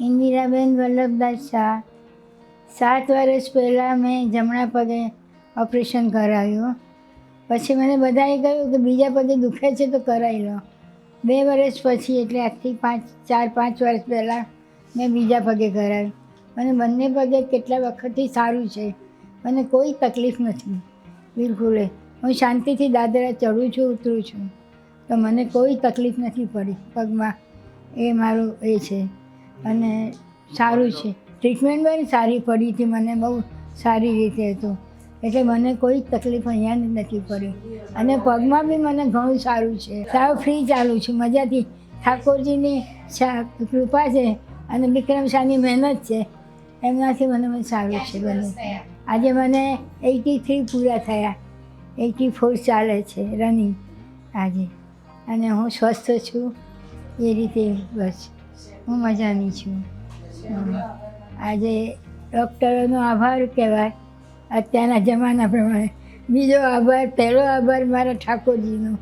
ઇન્દિરાબેન વલ્લભદાસ શાહ. 7 વર્ષ પહેલાં મેં જમણા પગે ઓપરેશન કરાવ્યું. પછી મને બધાએ કહ્યું કે બીજા પગે દુખે છે તો કરાવી લો. 2 વર્ષ પછી એટલે આજથી 4-5 વર્ષ પહેલાં મેં બીજા પગે કરાવ્યું. મને બંને પગે કેટલા વખતથી સારું છે. મને કોઈ તકલીફ નથી બિલકુલ. હું શાંતિથી દાદરા ચડું છું, ઉતરું છું, તો મને કોઈ તકલીફ નથી પડી પગમાં. એ મારું એ છે અને સારું છે. ટ્રીટમેન્ટ પણ સારી પડી હતી મને, બહુ સારી રીતે હતું. એટલે મને કોઈ તકલીફ અહીંયા નથી પડી. અને પગમાં બી મને ઘણું સારું છે. સાવ ફ્રી ચાલું છું મજાથી. ઠાકોરજીની કૃપા છે અને વિક્રમ શાહની મહેનત છે, એમનાથી મને સારું છે બને. આજે મને 83 પૂરા થયા. 84 ચાલે છે રનિંગ આજે. અને હું સ્વસ્થ છું એ રીતે. બસ હું મજાની છું. આજે ડૉક્ટરોનો આભાર કહેવાય અત્યારના જમાના પ્રમાણે. બીજો આભાર, પહેલો આભાર મારા ઠાકોરજીનો,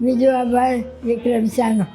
બીજો આભાર વિક્રમ શાહનો.